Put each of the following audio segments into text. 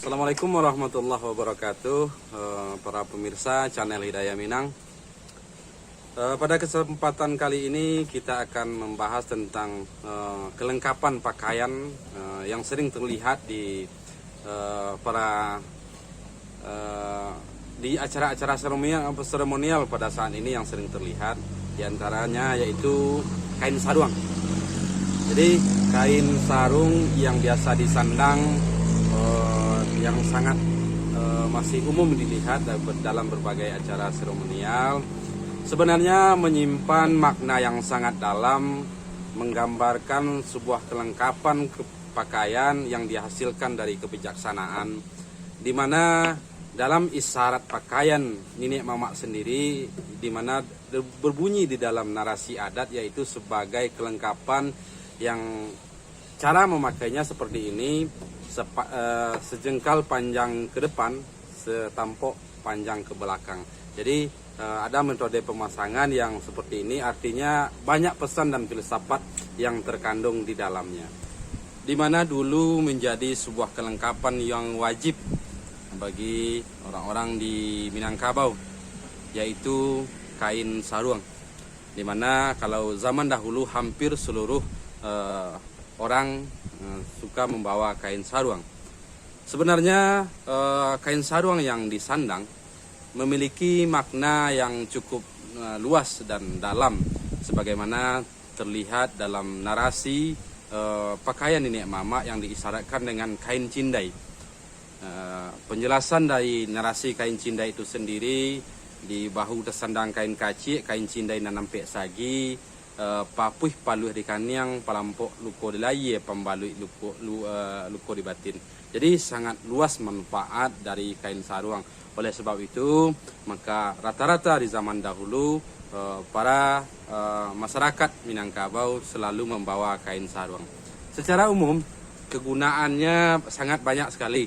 Assalamualaikum warahmatullahi wabarakatuh, para pemirsa channel Hidayah Minang. Pada kesempatan kali ini kita akan membahas tentang kelengkapan pakaian yang sering terlihat di di acara-acara seremonial pada saat ini yang sering terlihat. Di antaranya yaitu kain sarung. Jadi kain sarung yang biasa disandang, yang sangat masih umum dilihat dalam berbagai acara seremonial, sebenarnya menyimpan makna yang sangat dalam, menggambarkan sebuah kelengkapan pakaian yang dihasilkan dari kebijaksanaan, di mana dalam isyarat pakaian nenek mamak sendiri, di mana berbunyi di dalam narasi adat, yaitu sebagai kelengkapan yang cara memakainya seperti ini: sejengkal panjang ke depan, setampok panjang ke belakang. Jadi ada metode pemasangan yang seperti ini, artinya banyak pesan dan filsafat yang terkandung di dalamnya, di mana dulu menjadi sebuah kelengkapan yang wajib bagi orang-orang di Minangkabau, yaitu kain sarung. Di mana kalau zaman dahulu hampir seluruh orang suka membawa kain sarung. Sebenarnya kain sarung yang disandang memiliki makna yang cukup luas dan dalam, sebagaimana terlihat dalam narasi pakaian nenek mama yang diisyaratkan dengan kain cindai. Penjelasan dari narasi kain cindai itu sendiri: di bahu tersandang kain kacik, kain cindai nanampek sagi, papuh paluh di kaniang, palampok luko di laye, pembalui luko di batin. Jadi sangat luas manfaat dari kain sarung. Oleh sebab itu, maka rata-rata di zaman dahulu para masyarakat Minangkabau selalu membawa kain sarung. Secara umum kegunaannya sangat banyak sekali.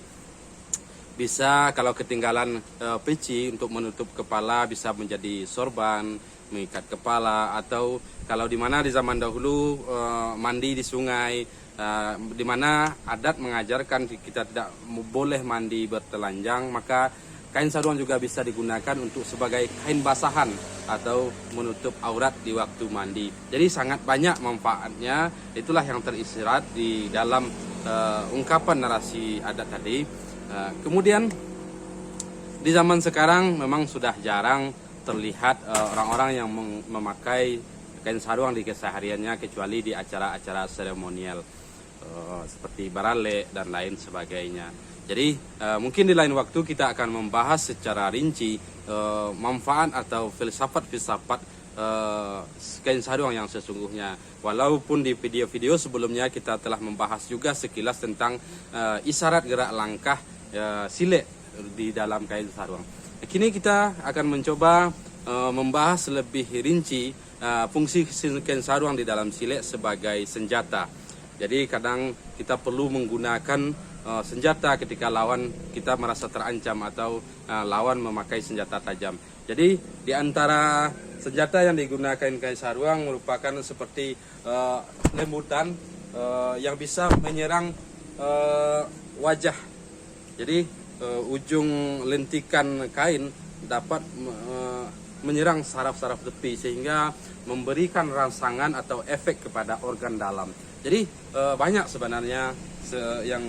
Bisa kalau ketinggalan peci untuk menutup kepala, bisa menjadi sorban, mengikat kepala, atau kalau di mana di zaman dahulu mandi di sungai, di mana adat mengajarkan kita tidak boleh mandi bertelanjang, maka kain sarung juga bisa digunakan untuk sebagai kain basahan atau menutup aurat di waktu mandi. Jadi sangat banyak manfaatnya. Itulah yang terisirat di dalam ungkapan narasi adat tadi. Kemudian di zaman sekarang memang sudah jarang terlihat orang-orang yang memakai kain sarung di kesehariannya, kecuali di acara-acara seremonial seperti barale dan lain sebagainya. Jadi mungkin di lain waktu kita akan membahas secara rinci manfaat atau filsafat-filsafat kain sarung yang sesungguhnya. Walaupun di video-video sebelumnya kita telah membahas juga sekilas tentang isyarat gerak langkah silek di dalam kain sarung. Kini kita akan mencoba membahas lebih rinci fungsi kain sarung di dalam silek sebagai senjata. Jadi kadang kita perlu menggunakan senjata ketika lawan kita merasa terancam atau lawan memakai senjata tajam. Jadi di antara senjata yang digunakan kain sarung merupakan seperti lembutan yang bisa menyerang wajah. Jadi ujung lentikan kain dapat menyerang saraf-saraf tepi, sehingga memberikan rangsangan atau efek kepada organ dalam. Jadi banyak sebenarnya yang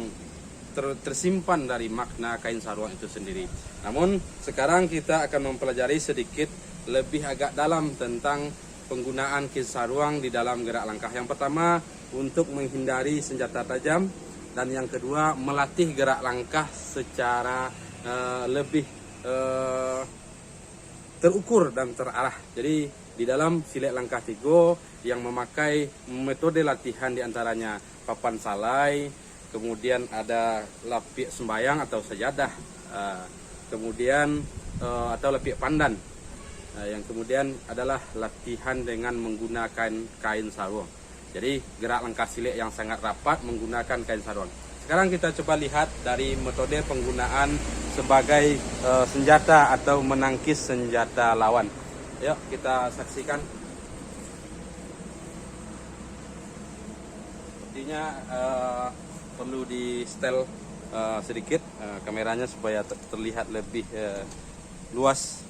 tersimpan dari makna kain sarung itu sendiri. Namun sekarang kita akan mempelajari sedikit lebih agak dalam tentang penggunaan kain sarung di dalam gerak langkah. Yang pertama, untuk menghindari senjata tajam, dan yang kedua, melatih gerak langkah secara lebih terukur dan terarah. Jadi di dalam silek langkah tigo yang memakai metode latihan diantaranya papan salai, kemudian ada lapik sembayang atau sajadah, kemudian atau lapik pandan. Yang kemudian adalah latihan dengan menggunakan kain sarung. Jadi gerak langkah silek yang sangat rapat menggunakan kain sarung. Sekarang kita coba lihat dari metode penggunaan sebagai senjata atau menangkis senjata lawan. Yuk kita saksikan. Sepertinya perlu di setel sedikit kameranya supaya terlihat lebih luas.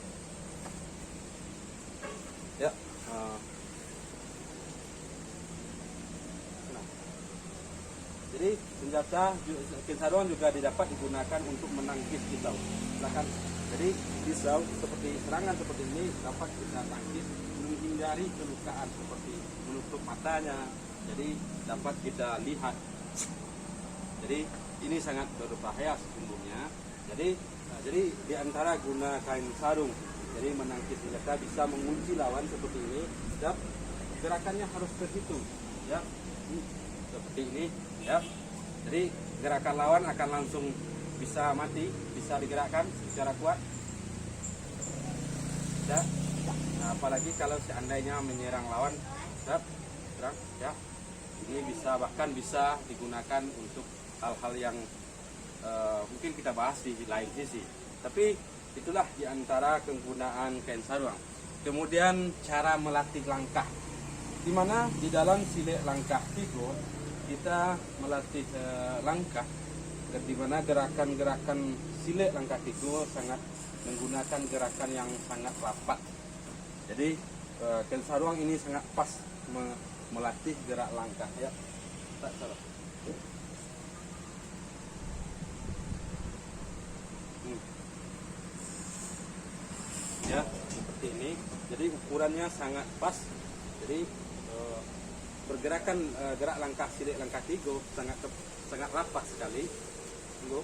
Ya. Nah. Jadi senjata Ken Saruang juga didapat digunakan untuk menangkis pisau. Silakan. Jadi pisau seperti serangan seperti ini dapat kita tangkis menghindari kelukaan seperti menutup matanya. Jadi dapat kita lihat. Jadi ini sangat berbahaya sesungguhnya. Jadi di antara guna kain sarung, jadi menangkis senjata bisa mengunci lawan seperti ini. Dan gerakannya harus terhitung, ya. Seperti ini, ya. Jadi gerakan lawan akan langsung bisa mati, bisa digerakkan secara kuat. Ya. Nah, apalagi kalau seandainya menyerang lawan, serang, ya. Ini bahkan bisa digunakan untuk hal-hal yang mungkin kita bahas di lain sisi. Tapi itulah diantara penggunaan kain saruang. Kemudian cara melatih langkah, di mana di dalam silet langkah Tigo kita melatih langkah, di mana gerakan-gerakan silet langkah Tigo sangat menggunakan gerakan yang sangat rapat. Jadi kain saruang ini sangat pas melatih gerak langkah, ya. Tak salah. Ya, seperti ini. Jadi ukurannya sangat pas. Jadi pergerakan gerak langkah silet langkah Tigo sangat rapat sekali. Tunggu.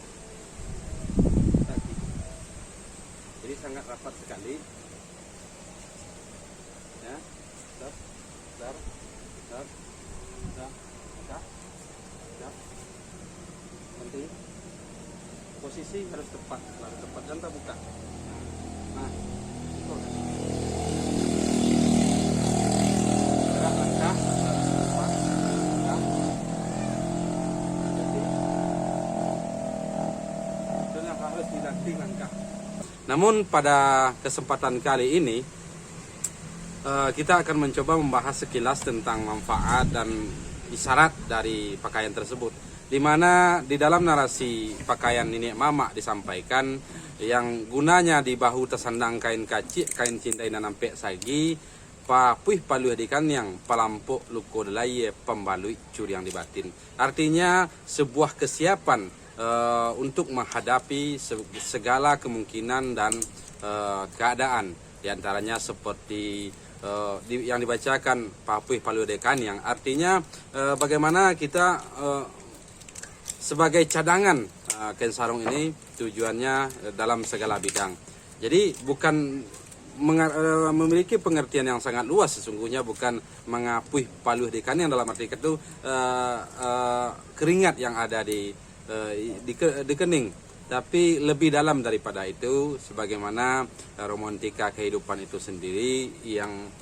Jadi sangat rapat sekali. Ya, bentar. Nanti posisi harus tepat dan terbuka. Nah, gerak langkah harus tepat. Jadi itu yang harus dilatih langkah. Namun pada kesempatan kali ini kita akan mencoba membahas sekilas tentang manfaat dan isyarat dari pakaian tersebut, di mana di dalam narasi pakaian Nenek Mama disampaikan yang gunanya di bahu tersandang kain kacik, kain cindai nanam pek sagi, papuih paluh dikan yang palampok luko delaye pembalui curiang di batin. Artinya sebuah kesiapan untuk menghadapi segala kemungkinan dan keadaan, diantaranya seperti yang dibacakan papuih paluh dekan, yang artinya bagaimana kita sebagai cadangan kain sarung ini tujuannya dalam segala bidang. Jadi bukan memiliki pengertian yang sangat luas sesungguhnya, bukan mengapuih paluh dekan yang dalam arti itu keringat yang ada di kening. Tapi lebih dalam daripada itu, sebagaimana romantika kehidupan itu sendiri yang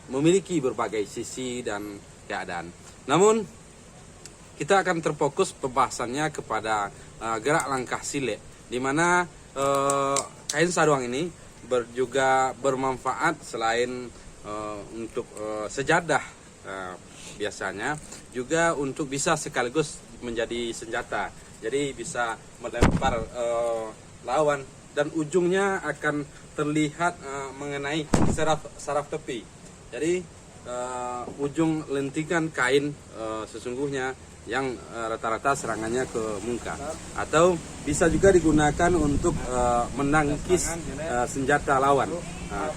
memiliki berbagai sisi dan keadaan. Namun kita akan terfokus pembahasannya kepada gerak langkah silet, di mana kain saruang ini juga bermanfaat selain untuk sejadah biasanya, juga untuk bisa sekaligus menjadi senjata. Jadi bisa melempar lawan dan ujungnya akan terlihat mengenai saraf tepi. Jadi ujung lentingan kain sesungguhnya yang rata-rata serangannya ke muka, atau bisa juga digunakan untuk menangkis senjata lawan.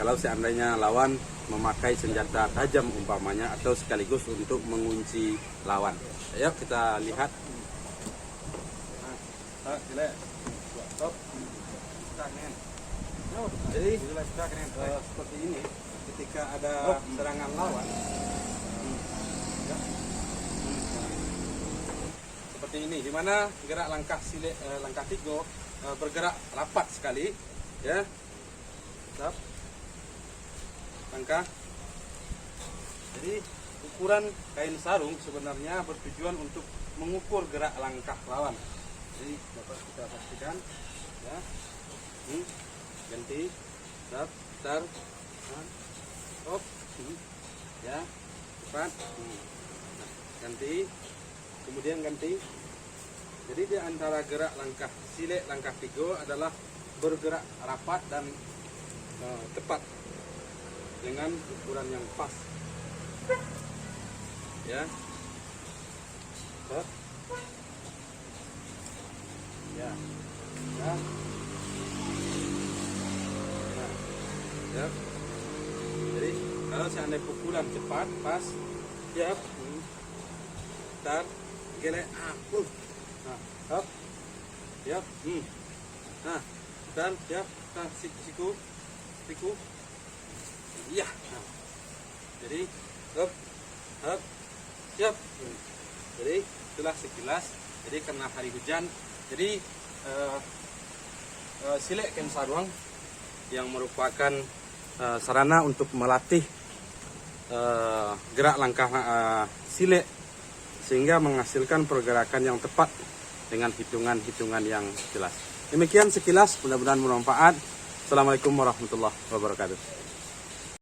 Kalau seandainya lawan memakai senjata tajam umpamanya, atau sekaligus untuk mengunci lawan. Ayo kita lihat. Jadi seperti ini ketika ada serangan lawan, seperti ini, di mana gerak langkah silet langkah Tigo bergerak rapat sekali, ya. Langkah. Jadi ukuran kain sarung sebenarnya bertujuan untuk mengukur gerak langkah lawan. Jadi dapat kita pastikan, ya. Ganti, tar, op, ya, cepat, ganti, kemudian ganti, Jadi di antara gerak langkah silek, langkah pigo adalah bergerak rapat dan tepat dengan ukuran yang pas. Ya. Hop. Ya. Ya. Nah. Ya. Jadi kalau seandainya pukulan cepat, pas, siap, tar, gelek, nah, hop, siap, nah, dan siap, nah, siku, iya, nah, jadi, hop, siap, jadi itulah sekilas. Jadi karena hari hujan, jadi silek ken saruang yang merupakan sarana untuk melatih gerak langkah silek sehingga menghasilkan pergerakan yang tepat dengan hitungan-hitungan yang jelas. Demikian sekilas, mudah-mudahan bermanfaat. Assalamualaikum warahmatullahi wabarakatuh.